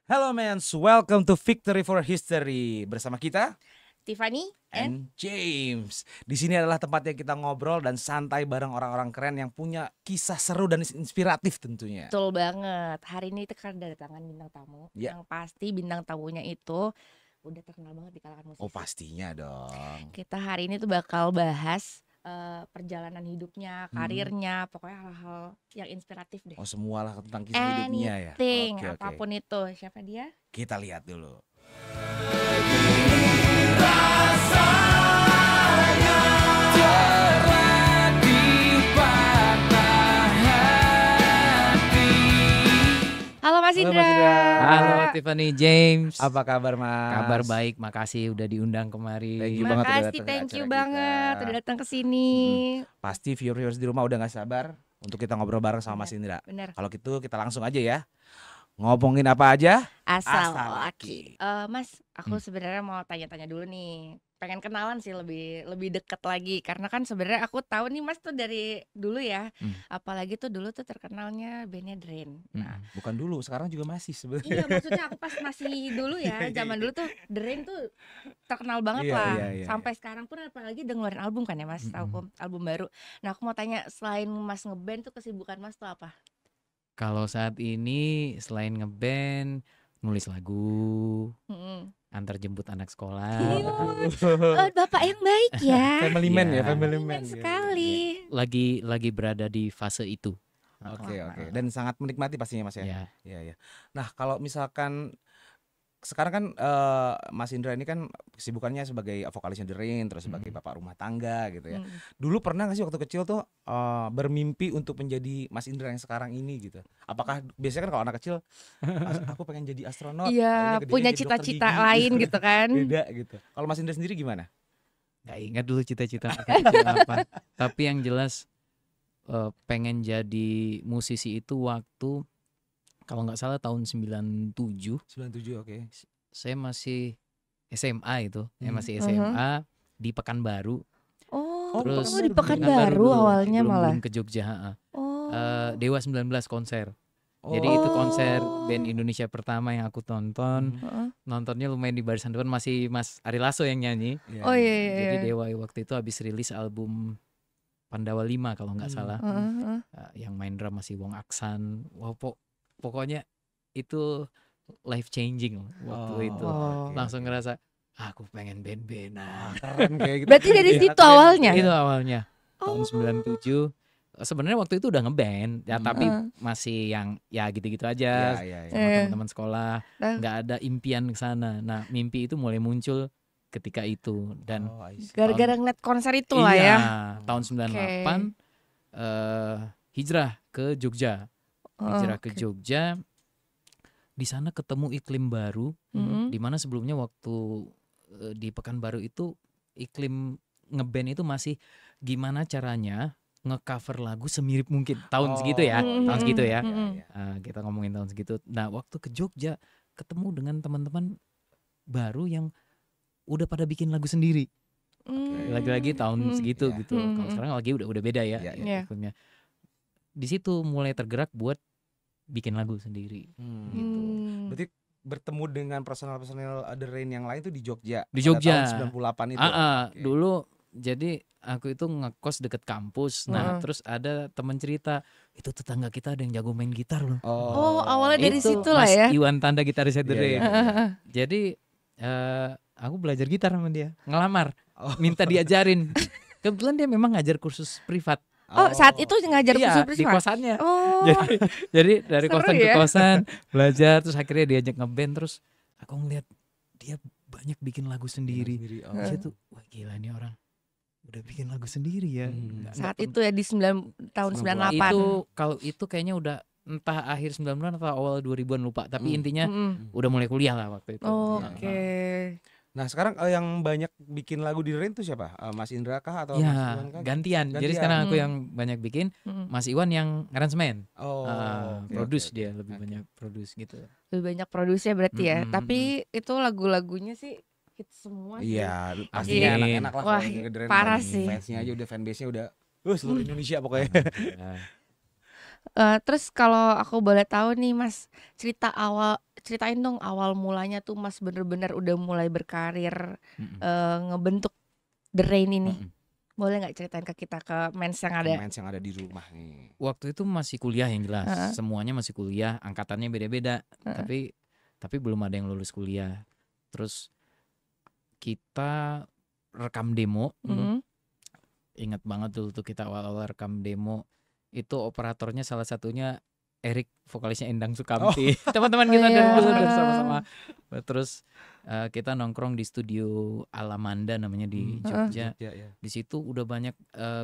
Hello mans, welcome to Victory for History. Bersama kita Tiffany and James. Di sini adalah tempatnya kita ngobrol dan santai bareng orang-orang keren yang punya kisah seru dan inspiratif tentunya. betul banget. Hari ini kita kedatangan bintang tamu. Ya. Yang pasti bintang tamunya itu udah terkenal banget di kalangan musisi. Oh pastinya dong. Kita hari ini tuh bakal bahas perjalanan hidupnya, karirnya, pokoknya hal-hal yang inspiratif deh. Oh semualah tentang kisah hidupnya ya. Anything, Oke, oke. apapun itu. Siapa dia? Kita lihat dulu. Halo Mas Halo, Indra. Mas Indra. Halo Tiffany, James. Apa kabar Mas? Kabar baik, makasih udah diundang kemari. Thank you banget udah Makasih, datang ke thank you acara banget kita. udah datang ke sini. Pasti viewers di rumah udah gak sabar untuk kita ngobrol bareng sama Mas Indra. Bener. Kalau gitu kita langsung aja ya. Ngomongin apa aja? Asal Asal laki. Mas, aku sebenarnya mau tanya-tanya dulu nih. Pengen kenalan sih lebih deket lagi karena kan sebenarnya aku tahu nih Mas tuh dari dulu ya. Apalagi tuh dulu tuh terkenalnya bandnya Drain. Nah, Bukan dulu, sekarang juga masih sebenarnya. iya maksudnya aku pas masih dulu ya, zaman dulu tuh Drain tuh terkenal banget Iya, lah. iya. Sampai sekarang pun apalagi udah ngeluarin album kan ya Mas, album baru. Nah, aku mau tanya selain Mas ngeband tuh kesibukan Mas tuh apa? Kalau saat ini selain ngeband, nulis lagu, Mm-mm. antar jemput anak sekolah, Oh, Bapak yang baik ya. Family man ya, Iya. family Keren man. sekali. lagi berada di fase itu. Oke. Dan sangat menikmati pastinya Mas ya. Ya. Iya. Nah, kalau misalkan sekarang kan Mas Indra ini kan kesibukannya sebagai vokalisnya The Rain, terus sebagai bapak rumah tangga gitu ya. Dulu pernah gak sih waktu kecil tuh bermimpi untuk menjadi Mas Indra yang sekarang ini gitu? Apakah biasanya kan kalau anak kecil aku pengen jadi astronot, Iya, taunya gedenya punya jadi dokter cita-cita gigi, lain gitu kan. beda gitu. Kalau Mas Indra sendiri gimana? Gak ingat dulu cita-cita kecil apa. Tapi yang jelas pengen jadi musisi itu waktu kalau nggak salah tahun 97 97, oke. saya masih SMA itu, masih Mhm. SMA di Pekanbaru. Oh, Terus di Pekanbaru dulu, awalnya malah. belum ke Jogja. Oh. Dewa 19 konser. Jadi itu konser band Indonesia pertama yang aku tonton. Heeh. Nontonnya lumayan di barisan depan, masih Mas Ari Lasso yang nyanyi. Oh iya. Jadi Dewa waktu itu habis rilis album Pandawa 5 kalau nggak salah. Heeh. Yang main drum masih Wong Aksan. Wah, pokoknya itu life changing waktu itu. Oh. Langsung ngerasa aku pengen band-bandan. Keren kayak gitu. Berarti dari Iya, situ keren. awalnya. Itu awalnya tahun Oh. 97. Sebenarnya waktu itu udah ngeband ya, tapi masih yang ya gitu-gitu aja Iya. sama teman-teman sekolah, Nah. nggak ada impian ke sana. Nah, mimpi itu mulai muncul ketika itu dan Oh, I see. Gara-gara ngeliat konser itu lah iya, ya. tahun 98 hijrah ke Jogja. Hijrah ke Oke. Jogja. Di sana ketemu iklim baru, Mm-mm. di mana sebelumnya waktu di Pekanbaru itu iklim ngeband itu masih gimana caranya ngecover lagu semirip mungkin tahun segitu ya, tahun segitu ya. Kita ngomongin tahun segitu. Nah, waktu ke Jogja ketemu dengan teman-teman baru yang udah pada bikin lagu sendiri. Lagi-lagi tahun segitu Iya. gitu. Kalau sekarang lagi udah beda ya. Iya. iklimnya. Di situ mulai tergerak buat bikin lagu sendiri. Gitu. Berarti bertemu dengan personal-personal The Rain yang lain tuh di Jogja. Di pada Jogja. tahun 98 itu. Oke. Dulu jadi aku itu ngekos deket kampus. Nah, terus ada teman cerita, itu tetangga kita ada yang jago main gitar loh. Oh, awalnya dari Itu situ lah Mas ya. Iwan Tanda gitaris The Iya, Rain. iya. Jadi aku belajar gitar sama dia, ngelamar, Oh. minta diajarin. Kebetulan dia memang ngajar kursus privat. Oh, saat itu ngajar Iya, kursus di privat. kosannya. Oh. Jadi dari Seru kosan ke ya. kosan belajar, terus akhirnya diajak ngeband, terus aku ngeliat dia banyak bikin lagu sendiri. Oh. Saya tuh, wah gila nih orang udah bikin lagu sendiri ya. Saat itu ya di tahun 98. Itu kalau itu kayaknya udah entah akhir 90-an atau awal 2000-an lupa, tapi intinya udah mulai kuliah lah waktu itu. Oh, Nah, oke. Nah sekarang yang banyak bikin lagu di The Rain tuh siapa? Mas Indra kah atau Mas Ya, Iwan kah? gantian. Jadi Gantian. sekarang aku yang banyak bikin, Mas Iwan yang aransemen. Oh, oke, Produce oke, dia oke. lebih banyak produce gitu. Lebih banyak produksi berarti ya. Mm-mm. Tapi itu lagu-lagunya sih hit semua sih. Iya, Amin. pastinya enak-enak lah. Wah, kalau ke The Rain parah banyak sih. Fansnya aja udah, fanbase-nya udah seluruh Indonesia pokoknya. Nah, Terus kalau aku boleh tahu nih Mas, ceritain dong awal mulanya tuh Mas bener-bener udah mulai berkarir Mm-mm. ngebentuk The Rain ini. Mm-mm. Boleh nggak ceritain ke kita, ke Mens yang Ke ada? mens yang ada di rumah nih. Waktu itu masih kuliah yang jelas, Heeh. semuanya masih kuliah, angkatannya beda-beda, Heeh. tapi belum ada yang lulus kuliah. Terus kita rekam demo, Mm-mm. ingat banget dulu tuh kita awal-awal rekam demo, itu operatornya salah satunya Erik, vokalisnya Endang Sukamti. Teman-teman Oh kita dari dulu dari iya. sama-sama. Terus kita nongkrong di studio Alamanda namanya di Heeh. Jogja. Jogja ya. Di situ udah banyak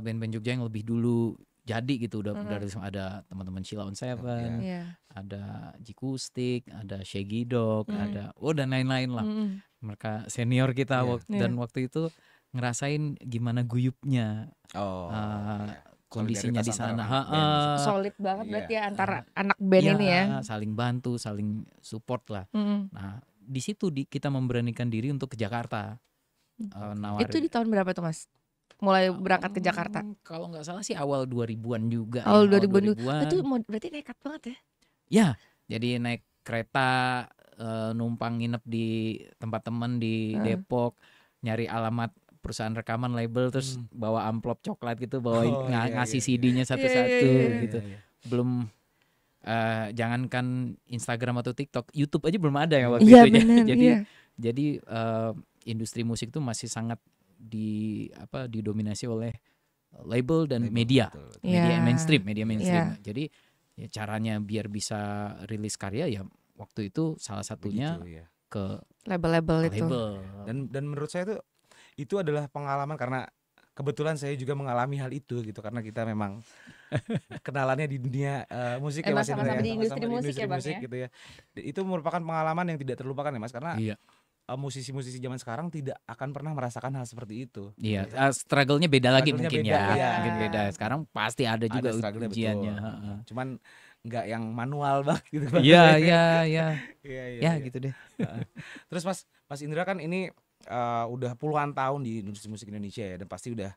band-band Jogja yang lebih dulu jadi gitu, udah Heeh. ada teman-teman Sheila on Seven, Iya. ada Jikustik, ada Shaggy Dog, ada dan lain-lain lah. Mm-mm. Mereka senior kita Iya. dan waktu itu ngerasain gimana guyupnya Oh. eh, Iya. kondisinya di Solidaritas sana. antara band. Solid banget Iya. berarti ya antara anak band ini ya. Saling bantu, saling support lah. Mm-mm. Nah, di situ kita memberanikan diri untuk ke Jakarta. Nawarin. Itu di tahun berapa tuh Mas? Mulai berangkat ke Jakarta? Kalau nggak salah sih awal 2000-an juga. Awal ya, 2000-an. Itu berarti nekat banget ya? Ya, jadi naik kereta, numpang nginep di tempat teman di Depok, nyari alamat perusahaan rekaman label, terus bawa amplop coklat gitu, bawain ngasih CD-nya satu-satu gitu. Belum jangankan Instagram atau TikTok, YouTube aja belum ada ya waktu Iya itu. bener, Jadi industri musik itu masih sangat didominasi oleh label dan media, Betul. media Iya. mainstream. Iya. Jadi ya caranya biar bisa rilis karya ya waktu itu salah satunya Begitu, ya. ke Label-label itu. label. Dan menurut saya itu adalah pengalaman karena kebetulan saya juga mengalami hal itu gitu karena kita memang kenalannya di dunia musik ya Emang Mas Indra sama-sama ya. di industri musik ya, Bang, ya? gitu ya. Itu merupakan pengalaman yang tidak terlupakan ya Mas karena Iya. musisi-musisi zaman sekarang tidak akan pernah merasakan hal seperti itu. Iya, struggle-nya beda lagi Struggle-nya mungkin beda, ya. iya. Mungkin beda. Sekarang pasti ada juga struggle-nya, ujiannya. betul. Heeh. Cuman nggak yang manual banget gitu. Iya. Iya, Ya gitu deh. Terus Mas Indra kan ini udah puluhan tahun di industri musik Indonesia ya dan pasti udah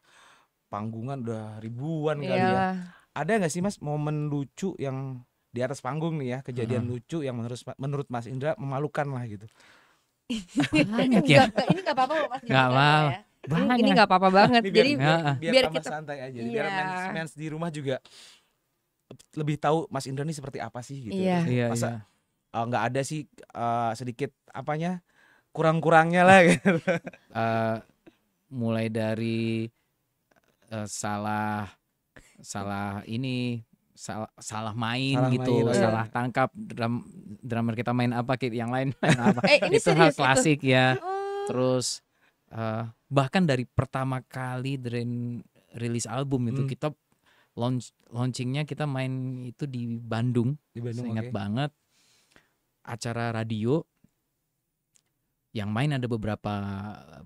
panggungan udah ribuan kali ya. Iyalah. Ada nggak sih Mas momen lucu yang di atas panggung nih ya, kejadian lucu yang menurut Mas Indra memalukan lah gitu? Banyak ya. Ini nggak apa-apa loh Mas. Nggak apa-apa. Ini nggak apa-apa banget. Ini Jadi biar biar tambah kita santai aja, Iya. biar mens di rumah juga lebih tahu Mas Indra nih seperti apa sih gitu. Iya. Iya, Masa nggak ada sih sedikit apanya kurang-kurangnya lah gitu. Mulai dari salah main gitu, main, salah tangkap, drummer kita main apa, yang lain main apa. ini Itu hal serius itu? klasik ya. Oh. Terus bahkan dari pertama kali Drain rilis album itu kita launchingnya kita main itu di Bandung. Saya ingat banget acara radio yang main ada beberapa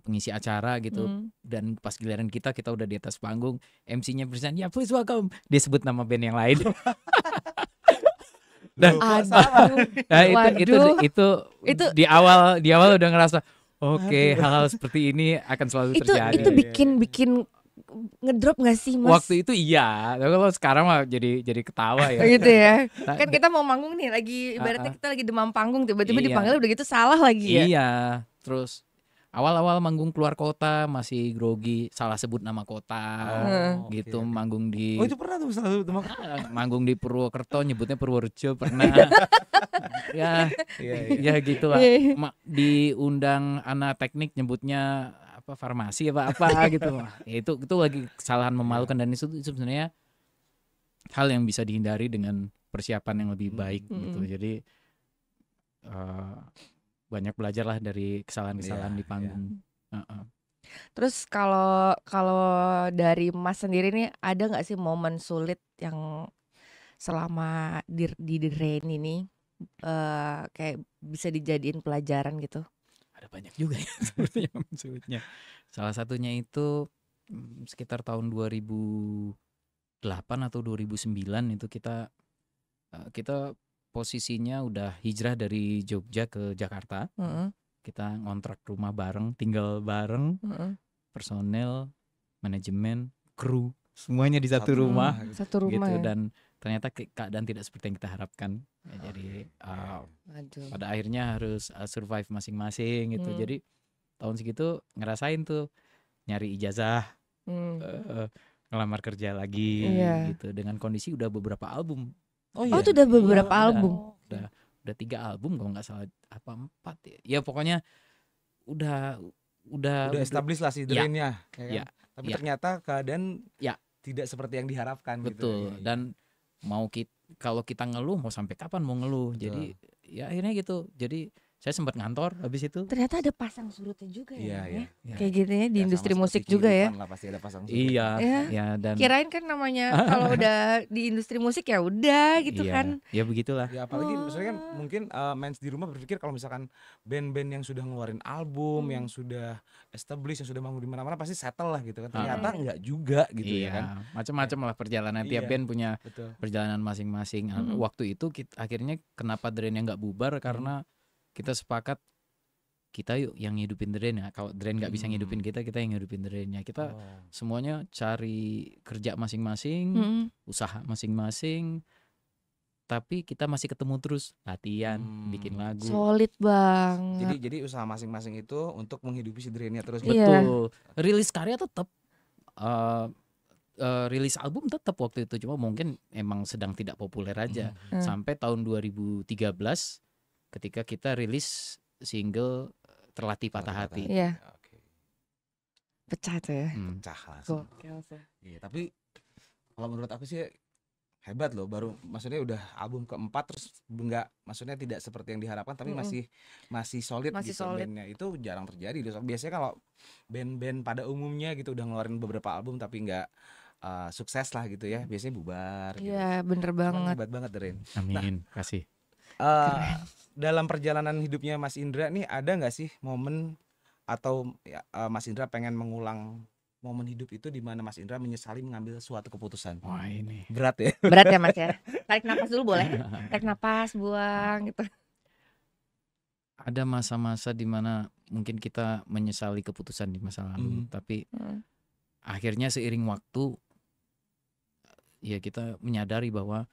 pengisi acara gitu dan pas giliran kita udah di atas panggung, MC-nya present, ya please welcome, dia sebut nama band yang lain. Itu di awal udah ngerasa oke, hal-hal seperti ini akan selalu terjadi. Itu bikin ngedrop gak sih Mas? Waktu itu iya, tapi kalau sekarang mah jadi ketawa ya. Gitu ya. Kan kita mau manggung nih, lagi ibaratnya kita lagi demam panggung, tiba-tiba dipanggil udah gitu salah lagi ya. Iya, terus awal-awal manggung keluar kota masih grogi, salah sebut nama kota gitu. Manggung di itu pernah tuh salah sebut nama kota. Manggung di Purwokerto nyebutnya Purworejo pernah. ya gitu lah. Diundang anak teknik nyebutnya farmasi apa gitu. Itu lagi kesalahan memalukan dan itu sebenarnya hal yang bisa dihindari dengan persiapan yang lebih baik gitu. Jadi banyak belajar lah dari kesalahan-kesalahan di panggung. Terus kalau dari Mas sendiri nih, ada nggak sih momen sulit yang selama di The Rain ini kayak bisa dijadiin pelajaran gitu? Ada banyak juga ya sepertinya sulitnya. Salah satunya itu sekitar tahun 2008 atau 2009 itu kita posisinya udah hijrah dari Jogja ke Jakarta. Kita ngontrak rumah bareng, tinggal bareng, personel, manajemen, kru, semuanya di satu rumah. Satu rumah gitu. ya? Dan ternyata keadaan tidak seperti yang kita harapkan. Ya, jadi Aduh. pada akhirnya harus survive masing-masing gitu. Jadi tahun segitu ngerasain tuh nyari ijazah, ngelamar kerja lagi Iya. gitu dengan kondisi udah beberapa album. Oh itu udah beberapa Iya, album. Udah 3 album kalau nggak salah, apa 4 ya. Ya pokoknya udah established lah si Drain-nya, ya kan? ya, Tapi ya. ternyata keadaan Ya. tidak seperti yang diharapkan gitu. Betul. Dan kalau kita ngeluh mau sampai kapan mau ngeluh. Betul. Jadi ya akhirnya gitu. Jadi saya sempat ngantor habis itu. Ternyata ada pasang surutnya juga ya. Iya. Kayak gitu ya di Ya, industri sama musik seperti juga ya. kehidupan lah, pasti ada pasang surut. Iya, Ya. ya dan Kirain kan namanya kalau udah di industri musik ya udah gitu iya, kan. ya begitulah. Ya apalagi maksudnya kan mungkin mens di rumah berpikir kalau misalkan band-band yang sudah ngeluarin album, yang sudah established, yang sudah manggung di mana-mana pasti settle lah gitu kan. Ternyata enggak juga gitu ya kan. Macam-macam lah perjalanan. Tiap band punya Betul. perjalanan masing-masing. Waktu itu akhirnya kenapa Drain yang nggak bubar karena kita sepakat kita yuk yang ngidupin Drain ya. Kalau Drain nggak bisa ngidupin kita yang ngidupin Drain-nya. Kita semuanya cari kerja masing-masing, usaha masing-masing. Tapi kita masih ketemu terus latihan, bikin lagu. Solid banget. Jadi usaha masing-masing itu untuk menghidupi si Drain-nya terus. Iya. Betul. Rilis karya tetap, rilis album tetap waktu itu, cuma mungkin emang sedang tidak populer aja. Sampai tahun 2013 ketika kita rilis single Terlatih Patah Hati. Iya. Oke. Pecah tuh ya. Pecah langsung. Gokil sih. Iya, tapi kalau menurut aku sih hebat loh, baru maksudnya udah album keempat terus maksudnya tidak seperti yang diharapkan tapi masih solid Masih gitu solid. bandnya. Itu jarang terjadi. Biasanya kalau band-band pada umumnya gitu udah ngeluarin beberapa album tapi nggak sukses lah gitu ya, biasanya bubar gitu. Iya, bener Cuman banget. hebat banget Drain. Amin, kasih. Dalam perjalanan hidupnya Mas Indra nih ada nggak sih momen atau Mas Indra pengen mengulang momen hidup itu di mana Mas Indra menyesali mengambil suatu keputusan? Wah, ini Berat ya. Berat ya Mas ya. Tarik napas dulu boleh? Tarik napas, buang gitu. ada masa-masa di mana mungkin kita menyesali keputusan di masa lalu, tapi akhirnya seiring waktu ya kita menyadari bahwa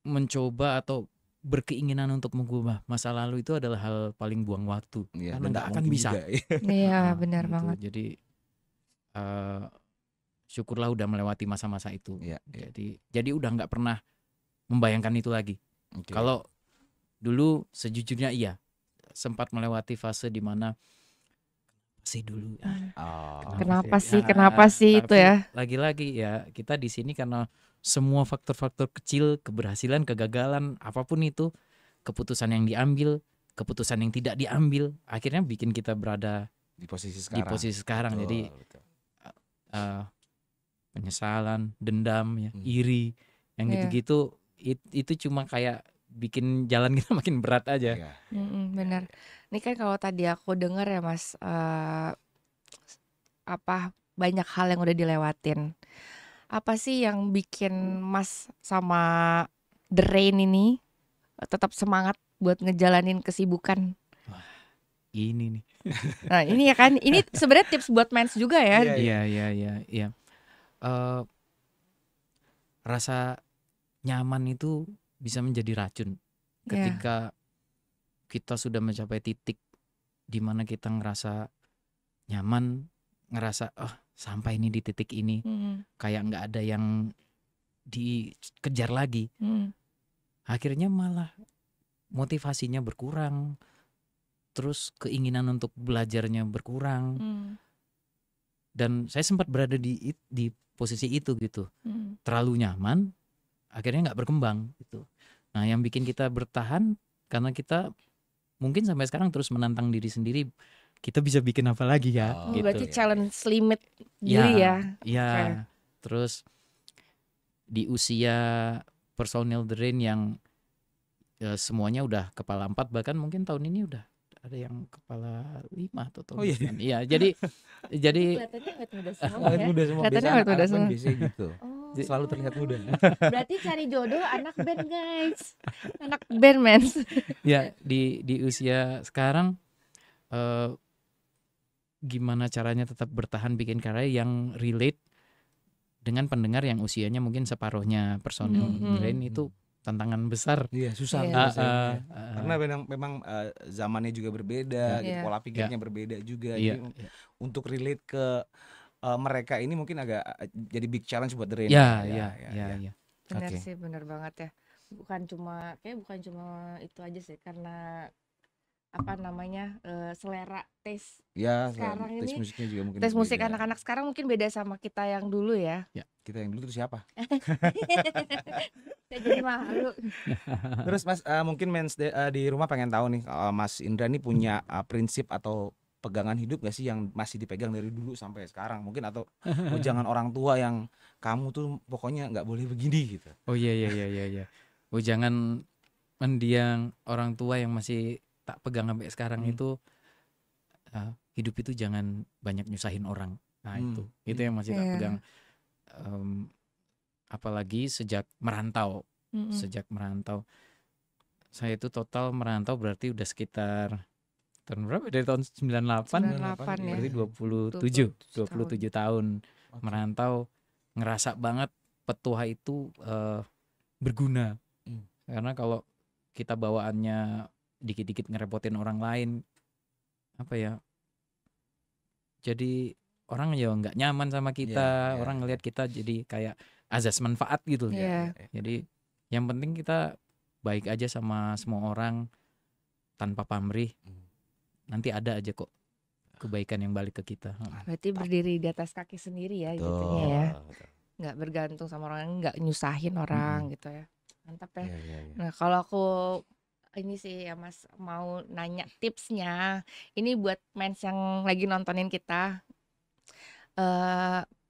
mencoba atau berkeinginan untuk mengubah masa lalu itu adalah hal paling buang waktu, Iya, karena dan nggak nggak akan mungkin bisa. juga, ya. Iya, Nah, benar gitu. banget. Jadi syukurlah udah melewati masa-masa itu. Iya. Jadi udah nggak pernah membayangkan itu lagi. Oke. Kalau dulu sejujurnya iya sempat melewati fase di mana sih dulu. Kenapa sih itu Tapi ya? lagi-lagi ya kita di sini karena semua faktor-faktor kecil, keberhasilan, kegagalan, apapun itu, keputusan yang diambil, keputusan yang tidak diambil, akhirnya bikin kita berada di posisi sekarang. Betul, Jadi betul. penyesalan, dendam, ya, iri, yang Iya. gitu-gitu itu cuma kayak bikin jalan kita makin berat aja. Iya. Benar. Ini kan kalau tadi aku dengar ya Mas, banyak hal yang udah dilewatin. Apa sih yang bikin Mas sama Drain ini tetap semangat buat ngejalanin kesibukan? Ini nih. Nah ini ya kan, ini sebenarnya tips buat mens juga ya. Iya. Rasa nyaman itu bisa menjadi racun ketika kita sudah mencapai titik di mana kita ngerasa nyaman, ngerasa sampai ini di titik ini, kayak nggak ada yang dikejar lagi. Akhirnya malah motivasinya berkurang, terus keinginan untuk belajarnya berkurang. Dan saya sempat berada di posisi itu gitu, terlalu nyaman, akhirnya nggak berkembang gitu. Nah, yang bikin kita bertahan karena kita mungkin sampai sekarang terus menantang diri sendiri, kita bisa bikin apa lagi ya? Gitu. Berarti challenge limit diri ya. Iya. Okay. Terus di usia personil Drain yang semuanya udah kepala 4, bahkan mungkin tahun ini udah ada yang kepala 5 atau tahun depan. Iya, jadi Kelihatannya awet muda semua ya. Awet muda semua. Kelihatannya Biasanya awet muda anak band semua. biasanya gitu. Selalu terlihat muda. Berarti cari jodoh anak band guys. Anak band mens. Ya di usia sekarang gimana caranya tetap bertahan bikin karya yang relate dengan pendengar yang usianya mungkin separuhnya personil The Rain itu tantangan besar. Iya, susah Iya. Mas, ya. Karena memang zamannya juga berbeda, gitu, Iya. pola pikirnya berbeda juga. Iya, Jadi untuk relate ke mereka ini mungkin agak jadi big challenge buat The Rain. iya. Benar Oke. sih, benar banget ya. Bukan cuma itu aja sih, karena apa namanya selera taste Ya, sekarang taste ini, musiknya juga mungkin taste musik beda. anak-anak sekarang mungkin beda sama kita yang dulu ya. Kita yang dulu tuh siapa? Saya jadi malu. Terus Mas, mungkin di rumah pengen tahu nih, Mas Indra nih punya prinsip atau pegangan hidup gak sih yang masih dipegang dari dulu sampai sekarang mungkin, atau jangan orang tua yang kamu tuh pokoknya nggak boleh begini gitu. Oh iya. Jangan mendiang orang tua yang masih tak pegang sampai sekarang itu, hidup itu jangan banyak nyusahin orang. Nah itu yang masih tak pegang. Apalagi sejak merantau. Saya itu total merantau berarti udah sekitar tahun berapa? Dari tahun 98 98 ya. berarti 27 tahun merantau, ngerasa banget petuah itu berguna. Karena kalau kita bawaannya dikit-dikit ngerepotin orang lain, apa ya, jadi orang ya nggak nyaman sama kita. Orang ngelihat kita jadi kayak azas manfaat gitu. Jadi yang penting kita baik aja sama semua orang tanpa pamrih. Nanti ada aja kok kebaikan yang balik ke kita. Berarti berdiri di atas kaki sendiri ya, gitunya ya. Nggak bergantung sama orang, nggak nyusahin orang gitu ya. Mantap ya. Nah, kalau aku ini sih ya Mas, mau nanya tipsnya. Ini buat mens yang lagi nontonin kita.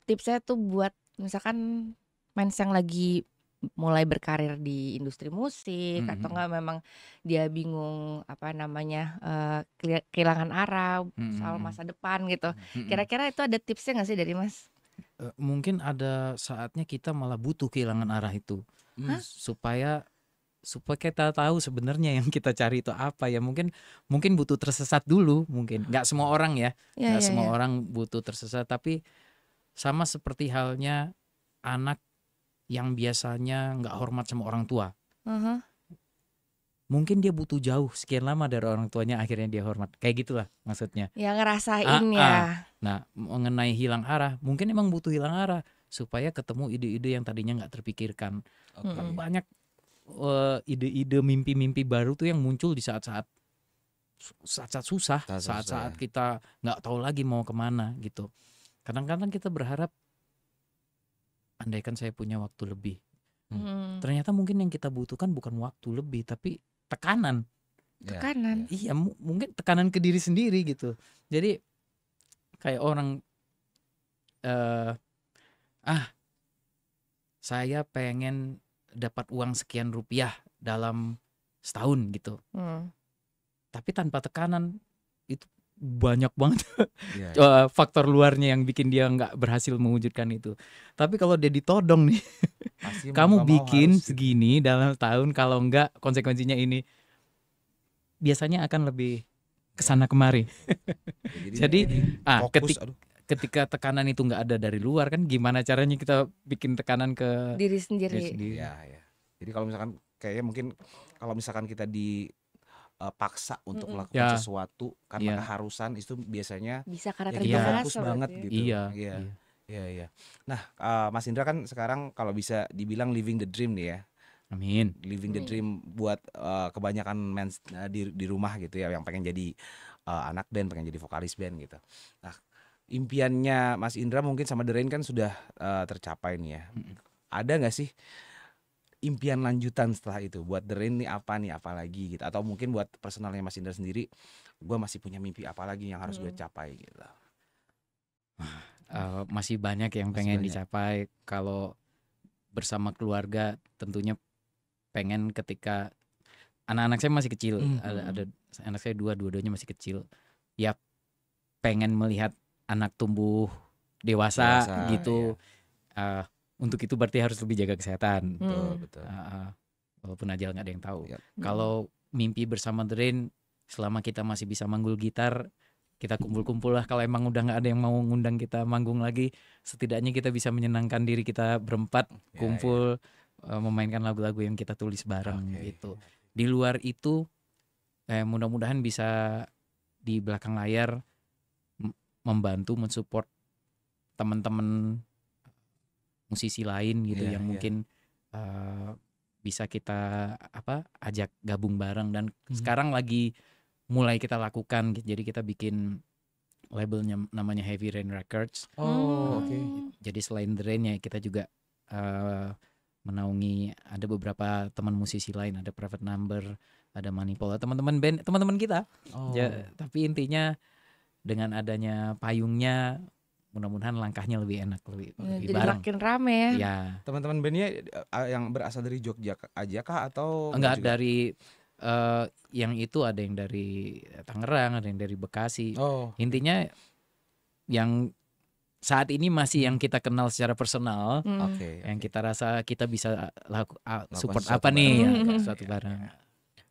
Tipsnya tuh buat misalkan mens yang lagi mulai berkarir di industri musik, atau enggak memang dia bingung apa namanya, kehilangan arah soal masa depan gitu. Kira-kira itu ada tipsnya nggak sih dari Mas? Mungkin ada saatnya kita malah butuh kehilangan arah itu. supaya kita tahu sebenarnya yang kita cari itu apa ya. Mungkin butuh tersesat dulu, mungkin nggak semua orang ya, nggak semua orang butuh tersesat, tapi sama seperti halnya anak yang biasanya nggak hormat sama orang tua. Mungkin dia butuh jauh sekian lama dari orang tuanya, akhirnya dia hormat, kayak gitulah maksudnya. Ya ngerasain ya. Nah, mengenai hilang arah, mungkin emang butuh hilang arah supaya ketemu ide-ide yang tadinya nggak terpikirkan. Banyak ide-ide, mimpi-mimpi baru tuh yang muncul di saat-saat susah, saat-saat kita nggak tahu lagi mau kemana gitu. Kadang-kadang kita berharap, andaikan saya punya waktu lebih. Ternyata mungkin yang kita butuhkan bukan waktu lebih, tapi tekanan. Iya, mungkin tekanan ke diri sendiri gitu. Jadi kayak orang saya pengen dapat uang sekian rupiah dalam setahun gitu. Tapi tanpa tekanan itu banyak banget faktor luarnya yang bikin dia nggak berhasil mewujudkan itu. Tapi kalau dia ditodong nih, kamu bikin segini dalam tahun, kalau enggak konsekuensinya ini, biasanya akan lebih kesana kemari. Jadi ketika tekanan itu nggak ada dari luar, kan gimana caranya kita bikin tekanan ke diri sendiri. Ya. Jadi kalau misalkan kayaknya mungkin kalau misalkan kita paksa untuk melakukan sesuatu karena keharusan, itu biasanya bisa karena kita terbiasa fokus banget gitu. Iya. Nah, Mas Indra kan sekarang kalau bisa dibilang living the dream nih ya. Amin. Living the dream buat kebanyakan mens di rumah gitu ya, yang pengen jadi anak band, pengen jadi vokalis band gitu. Nah, impiannya Mas Indra mungkin sama The Rain kan sudah tercapai nih ya. Ada nggak sih impian lanjutan setelah itu buat The Rain nih, apa lagi gitu, atau mungkin buat personalnya Mas Indra sendiri, gue masih punya mimpi apa lagi yang harus gue capai gitu? Masih banyak yang pengen dicapai. Kalau bersama keluarga tentunya pengen ketika anak-anak saya masih kecil, ada anak saya dua-duanya masih kecil, ya pengen melihat anak tumbuh dewasa gitu. Untuk itu berarti harus lebih jaga kesehatan. Betul. Walaupun ajal nggak ada yang tahu. Kalau mimpi bersama The Rain, selama kita masih bisa manggul gitar, kita kumpul-kumpul lah. Kalau emang udah nggak ada yang mau ngundang kita manggung lagi, setidaknya kita bisa menyenangkan diri kita berempat kumpul memainkan lagu-lagu yang kita tulis bareng gitu. Di luar itu mudah-mudahan bisa di belakang layar membantu mensupport teman-teman musisi lain gitu yang mungkin bisa kita ajak gabung bareng, dan sekarang lagi mulai kita lakukan gitu. Jadi kita bikin labelnya namanya Heavy Rain Records. Jadi selain The Rain ya kita juga menaungi ada beberapa teman musisi lain, ada Private Number, ada Manipula, teman-teman band, teman-teman kita. Tapi intinya dengan adanya payungnya mudah-mudahan langkahnya lebih enak, lebih Jadi bareng. makin rame ya. Ya. Teman-teman bandnya yang berasal dari Jogja aja kah atau enggak juga? Dari yang itu ada yang dari Tangerang, ada yang dari Bekasi. Intinya yang saat ini masih yang kita kenal secara personal, yang kita rasa kita bisa support apa nih suatu barang.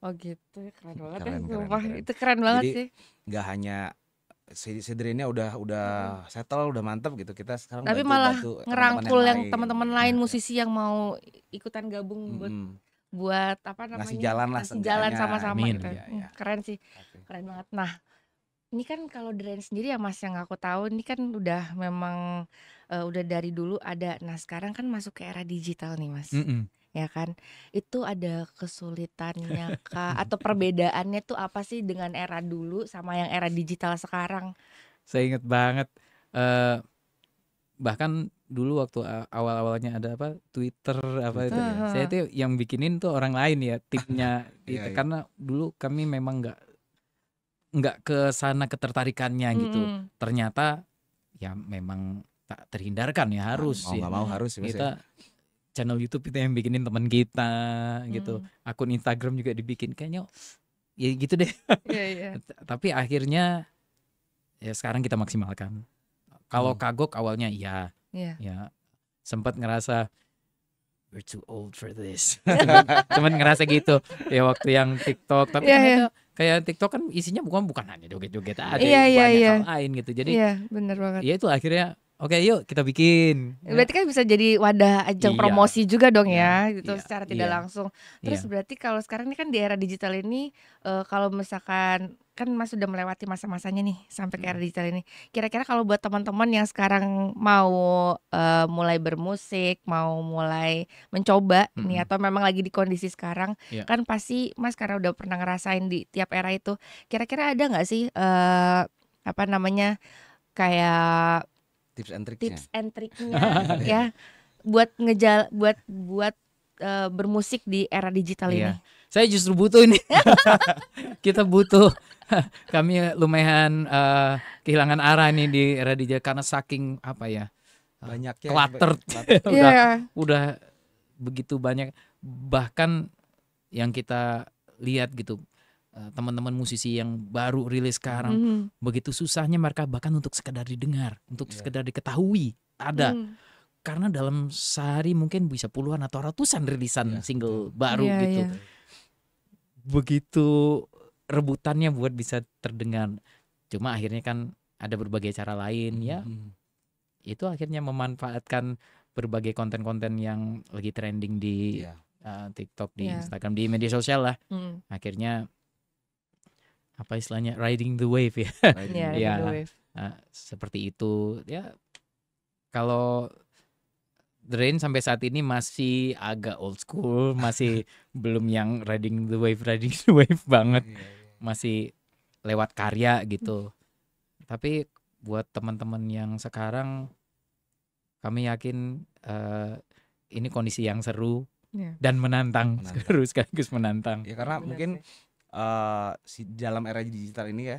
Oh gitu, keren banget Keren, ya, keren, sumpah. keren. Itu keren banget Jadi sih. nggak hanya si Drainnya udah settle, udah mantep gitu. Kita sekarang Tapi malah bantu ngerangkul yang lain. teman-teman lain musisi yang mau ikutan gabung buat apa namanya? Ngasih jalan lah Ngasih jalan seenggaknya. sama-sama Amin. gitu. Iya. Keren sih. Keren banget. Nah, ini kan kalau The Rain sendiri ya Mas, yang aku tahu ini kan udah memang udah dari dulu ada. Nah, sekarang kan masuk ke era digital nih Mas. Ya kan, itu ada kesulitannya kah atau perbedaannya tuh apa sih dengan era dulu sama yang era digital sekarang? Saya ingat banget bahkan dulu waktu awal-awalnya ada Twitter itu ya. Saya tuh yang bikinin tuh orang lain ya, timnya itu. Karena dulu kami memang nggak ke sana ketertarikannya gitu. Ternyata ya memang tak terhindarkan ya, harus mau ya. nggak mau harus Kita channel YouTube itu yang bikinin teman kita gitu. Akun Instagram juga dibikin, kayaknya ya gitu deh. Tapi akhirnya ya sekarang kita maksimalkan. Kalau kagok awalnya ya sempat ngerasa we're too old for this. Cuman ngerasa gitu ya waktu yang TikTok. Tapi ternyata kayak TikTok kan isinya bukan hanya joget-joget aja, banyak hal lain gitu. Jadi bener banget. Ya itu akhirnya oke, yuk kita bikin. Berarti kan bisa jadi wadah ajang promosi juga dong ya, gitu secara tidak langsung. Terus berarti kalau sekarang ini kan di era digital ini, kalau misalkan kan Mas sudah melewati masa-masanya nih sampai ke era digital ini. Kira-kira kalau buat teman-teman yang sekarang mau mulai bermusik, mau mulai mencoba nih, atau memang lagi di kondisi sekarang, kan pasti Mas karena udah pernah ngerasain di tiap era itu. Kira-kira ada nggak sih kayak tips and triknya ya buat bermusik di era digital ini? Saya justru butuh ini. Kita butuh. Kami lumayan kehilangan arah nih di era digital karena saking banyaknya cluttered. udah begitu banyak. Bahkan yang kita lihat gitu, teman-teman musisi yang baru rilis sekarang, begitu susahnya mereka bahkan untuk sekedar didengar, untuk sekedar diketahui ada. Karena dalam sehari mungkin bisa puluhan atau ratusan rilisan single baru gitu. Begitu rebutannya buat bisa terdengar. Cuma akhirnya kan ada berbagai cara lain itu akhirnya memanfaatkan berbagai konten-konten yang lagi trending di TikTok, di Instagram, di media sosial lah. Akhirnya apa istilahnya, riding the wave ya. Seperti itu ya. Kalau The Rain sampai saat ini masih agak old school, masih belum yang riding the wave banget. Masih lewat karya gitu. Tapi buat teman-teman yang sekarang, kami yakin ini kondisi yang seru dan menantang. Sekaligus menantang. Ya karena mungkin dalam era digital ini ya,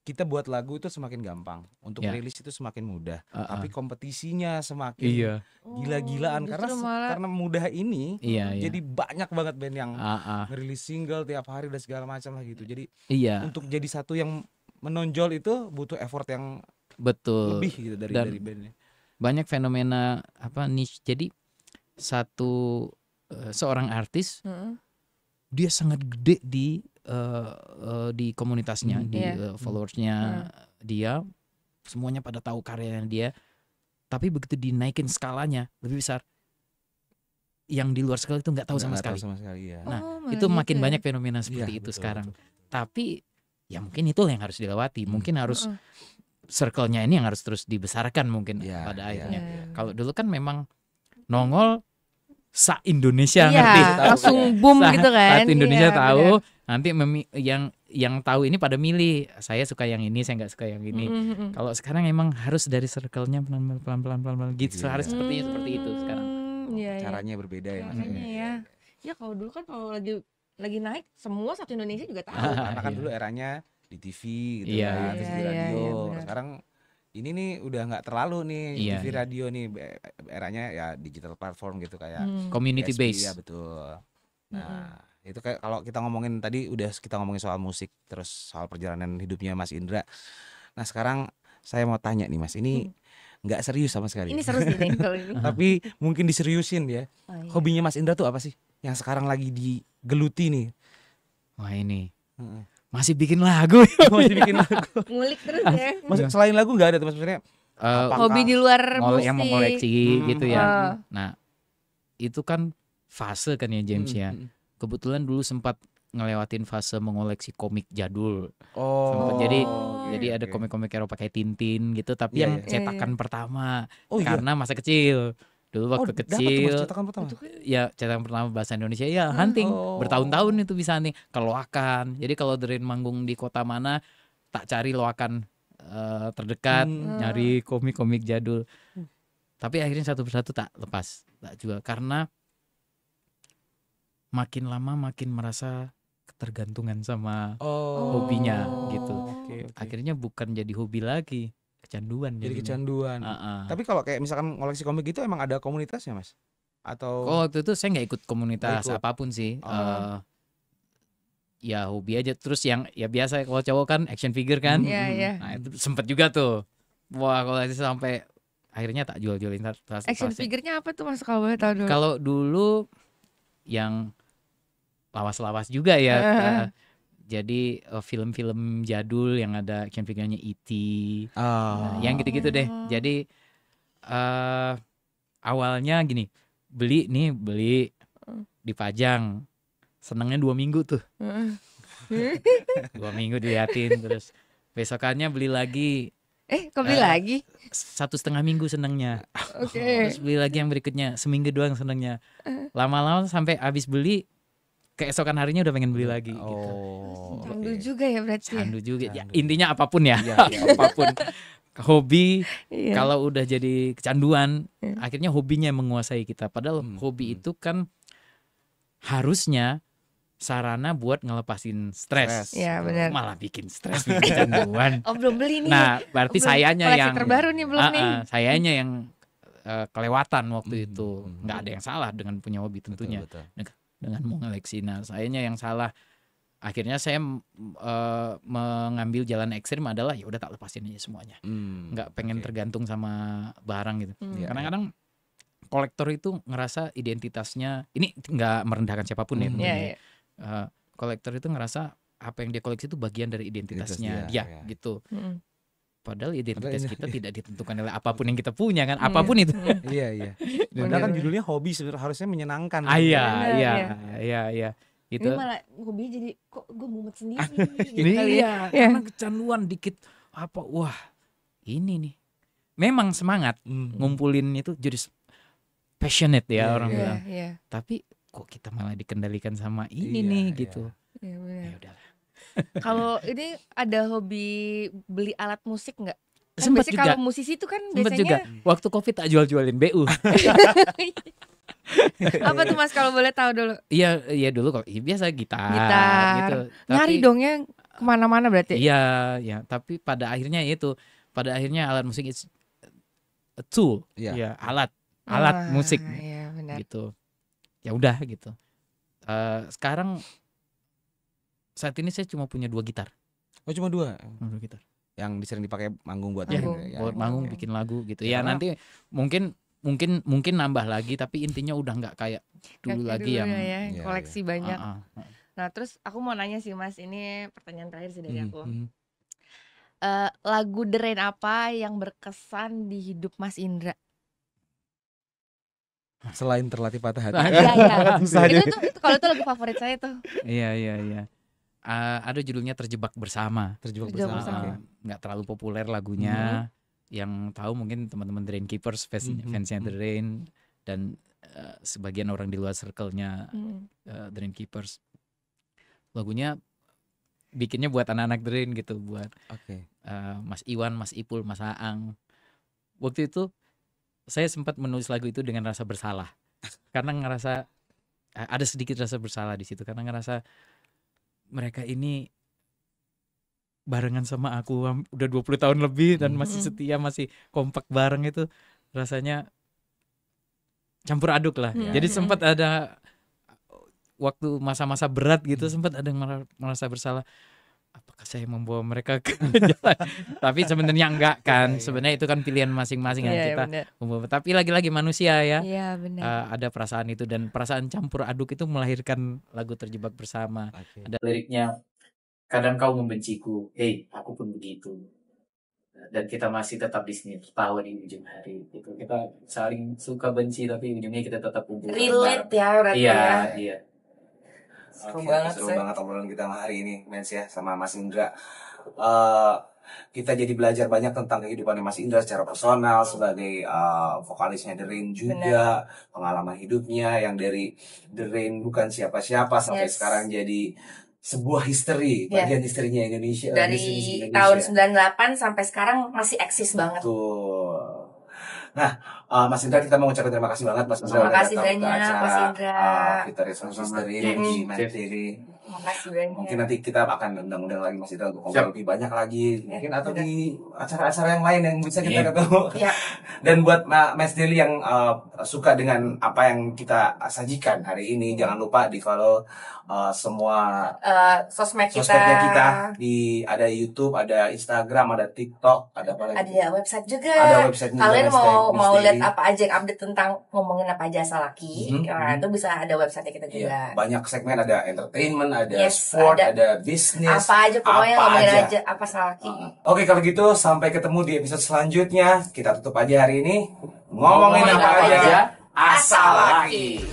kita buat lagu itu semakin gampang, untuk rilis itu semakin mudah, tapi kompetisinya semakin gila-gilaan karena mudah ini. Jadi banyak banget band yang ngerilis single tiap hari dan segala macam lah gitu. Jadi untuk jadi satu yang menonjol itu butuh effort yang lebih gitu dari bandnya. Banyak fenomena niche. Jadi seorang artis dia sangat gede di komunitasnya, di followersnya, dia, semuanya pada tahu karyanya dia, tapi begitu dinaikin skalanya lebih besar, yang di luar skala itu nggak tahu sama Nggak tahu sekali. sama sekali ya. Nah, Oh, malah itu gitu makin ya. banyak fenomena Iya, seperti itu betul, sekarang. betul. Tapi ya mungkin itu yang harus dilewati. Mungkin harus Heeh. circle-nya ini yang harus terus dibesarkan mungkin Iya, pada iya, akhirnya. iya. Kalau dulu kan memang nongol sa-Indonesia Iya, ngerti. Tahu, langsung ya. boom Sa- gitu kan. Satu Indonesia Iya, tahu, benar. nanti yang tahu ini pada milih. Saya suka yang ini, saya nggak suka yang ini. Kalau sekarang emang harus dari circle-nya pelan-pelan gitu. Gitu ya. Harus seperti itu sekarang. Iya, iya. Caranya berbeda ya Mas. Caranya ya. Ya kalau dulu kan kalau lagi naik semua satu Indonesia juga tahu. Karena kan Iya. dulu eranya di TV gitu Iya, kan, iya. terus di Iya, iya, radio. iya, benar. Sekarang ini nih udah nggak terlalu nih Iya, TV iya. radio nih eranya ya digital platform gitu kayak Community PSP, base. ya betul. Nah, itu kayak kalau kita ngomongin tadi udah kita ngomongin soal musik terus soal perjalanan hidupnya Mas Indra. Nah, sekarang saya mau tanya nih Mas, ini nggak serius sama sekali. Ini seru sih nih kalau ini. Tapi mungkin diseriusin ya. Oh, iya. Hobinya Mas Indra tuh apa sih? Yang sekarang lagi digeluti nih. Wah ini Heeh. masih bikin lagu. Masih bikin lagu. Ngulik terus ya. Maksud selain lagu nggak ada tuh Mas maksudnya? Apa? Hobi di luar Yang mau musik. koleksi gitu ya. Oh. Nah, itu kan fase kan ya James ya. Kebetulan dulu sempat ngelewatin fase mengoleksi komik jadul. Oh. Sempet. Jadi oke, ada oke. komik-komik Eropa kayak Tintin gitu, tapi Iya, yang iya. cetakan pertama. Oh iya. Karena masa kecil. Dulu waktu Dapet tuh, Mas, kecil cetakan pertama. Itu kan ya cetakan pertama bahasa Indonesia ya hunting. Oh. Bertahun-tahun itu bisa hunting ke loakan. Jadi kalau dari manggung di kota mana tak cari loakan terdekat, nyari komik-komik jadul. Tapi akhirnya satu persatu tak lepas, tak jual karena makin lama makin merasa ketergantungan sama hobinya gitu. Oke, oke. Akhirnya bukan jadi hobi lagi, kecanduan Jadi jadinya. kecanduan. Tapi Tapi kalau kayak misalkan koleksi komik gitu emang ada komunitasnya Mas? Atau waktu itu saya nggak ikut komunitas Nggak ikut. apapun sih. Oh. Ya hobi aja. Terus yang ya biasa kalau cowok kan action figure kan. Iya, iya. Nah itu sempet juga tuh. Wah kalau itu sampai akhirnya tak jual-jualin. Action figure-nya apa tuh Mas kalau boleh tahu dulu? Kalau dulu yang lawas-lawas juga ya. Jadi film-film jadul yang ada action figurnya E.T. Yang gitu-gitu deh. Jadi awalnya gini, beli dipajang. Senengnya 2 minggu tuh. 2 minggu diliatin terus besokannya beli lagi. Kok beli lagi? 1,5 minggu senengnya. Oke. Terus beli lagi yang berikutnya, seminggu doang senengnya. Lama-lama sampai habis beli, keesokan harinya udah pengen beli lagi gitu. Oh. Candu juga ya berarti ya? Candu juga. Ya, Candu. intinya apapun ya. Iya, Apapun. Hobi Iya. kalau udah jadi kecanduan, akhirnya hobinya yang menguasai kita. Padahal hobi itu kan harusnya sarana buat ngelepasin stres. Iya, benar. Malah bikin stres, bikin kecanduan. Oh, belum beli nih. Nah, berarti Belum, sayanya koleksi yang terbaru nih belum nih. sayanya yang kelewatan waktu itu. Nggak ada yang salah dengan punya hobi tentunya. Betul. Dengan mau ngeleksi. Nah, sayanya yang salah. Akhirnya saya mengambil jalan ekstrim adalah ya udah tak lepasin aja semuanya. Nggak pengen tergantung sama barang gitu. Iya, Kadang-kadang kolektor itu ngerasa identitasnya, ini nggak merendahkan siapapun ya. Iya, tentunya. iya. Kolektor itu ngerasa apa yang dia koleksi itu bagian dari identitasnya Identitas dia, dia, ya. gitu. Mm. Padahal identitas Padahal kita tidak ditentukan oleh apapun yang kita punya kan, apapun itu. Iya, iya. Benar, Padahal kan benar. judulnya hobi sebenarnya harusnya menyenangkan. Ah iya, Benar, iya, iya. iya, Ini gitu. malah hobi jadi kok gue mumet sendiri gitu kali ya. Iya, karena kecanduan dikit apa, wah ini nih. Memang semangat ngumpulin itu jadi passionate ya Iya, orang Iya, bilang. iya. Tapi kok kita malah dikendalikan sama ini Iya, nih iya. gitu. Iya, benar. Ya udah. Kalau ini ada hobi beli alat musik nggak? Kan Sempet biasanya juga. kalau musisi itu kan Sempet juga. biasanya Waktu Covid tak jual-jualin BU. apa tuh Mas kalau boleh tahu dulu? Iya, iya dulu kok biasa gitar, Gitar. gitu. Nyari Tapi- dong ya kemana-mana berarti. Iya, ya. Tapi pada akhirnya alat musik is a tool, Iya. ya alat Wah, musik Iya benar. gitu. Ya udah gitu. Sekarang saat ini saya cuma punya 2 gitar. Oh cuma 2 2 gitar. yang sering dipakai manggung buat Ya, Manggung. ya. buat manggung Oke. bikin lagu gitu. Ya, Ya, karena- nanti mungkin nambah lagi tapi intinya udah nggak kayak dulu Kayak lagi dulu yang ya, Iya, koleksi banyak. ah. Nah terus aku mau nanya sih Mas, ini pertanyaan terakhir sih dari aku. lagu The Rain apa yang berkesan di hidup Mas Indra? Selain terlatih patah hati. Iya, iya. Susah Itu nih. tuh kalau itu lagu favorit saya tuh. Iya. Ada judulnya Terjebak Bersama. Terjebak Terjebak bersama. bersama. Oke. Nggak terlalu populer lagunya. Yang tahu mungkin teman-teman The Rain Keepers, fansnya The Rain, dan sebagian orang di luar circle-nya The Rain Keepers. Lagunya bikinnya buat anak-anak The Rain gitu, buat Oke. Mas Iwan, Mas Ipul, Mas Aang. Waktu itu saya sempat menulis lagu itu dengan rasa bersalah, karena ngerasa ada sedikit rasa bersalah di situ, karena ngerasa mereka ini barengan sama aku udah 20 tahun lebih dan masih setia, masih kompak bareng, itu rasanya campur aduk lah. Jadi sempat ada waktu masa-masa berat gitu, sempat ada merasa bersalah. Apakah saya membawa mereka ke jalan? Tapi sebenarnya enggak kan. Sebenarnya itu kan pilihan masing-masing kan kita membawa. Tapi lagi-lagi manusia ya. Iya, benar. Ada perasaan itu, dan perasaan campur aduk itu melahirkan lagu Terjebak Bersama. Oke. Ada liriknya, kadang kau membenciku, aku pun begitu. Dan kita masih tetap di sini tertawa di ujung hari. Gitu. Kita saling suka benci tapi ujungnya kita tetap kumpul. Relate ya berarti ya. Iya. Seru Oke, banget seru sih. banget Obrolan kita hari ini, Mens ya, sama Mas Indra. Kita jadi belajar banyak tentang kehidupan Mas Indra secara personal sebagai vokalisnya The Rain juga, pengalaman hidupnya yang dari The Rain bukan siapa-siapa sampai sekarang jadi sebuah history, bagian historinya Indonesia. Dari tahun 98 sampai sekarang masih eksis banget. Betul. Nah, Mas Indra, kita mau ucapkan terima kasih banget Mas Indra. Terima kasih banyak Mas Indra. Kita resources dari Match TV. Terima kasih banyak. Mungkin nanti kita akan undang-undang lagi Mas Indra untuk ngobrol lebih banyak lagi. Mungkin atau di acara-acara yang lain yang bisa kita ketemu. Iya. Dan buat Mas Deli yang suka dengan apa yang kita sajikan hari ini, jangan lupa di follow semua Sosmednya kita, ada YouTube, ada Instagram, ada TikTok, ada apa lagi? Ada website juga. Ada website juga. Kalian mau lihat apa aja, update tentang ngomongin apa aja asal laki, itu bisa ada website kita juga. Banyak segmen, ada entertainment, ada sport, ada bisnis, apa aja pokoknya ngomongin aja apa asal laki. Oke, kalau gitu sampai ketemu di episode selanjutnya. Kita tutup aja hari ini ngomongin apa aja asal laki.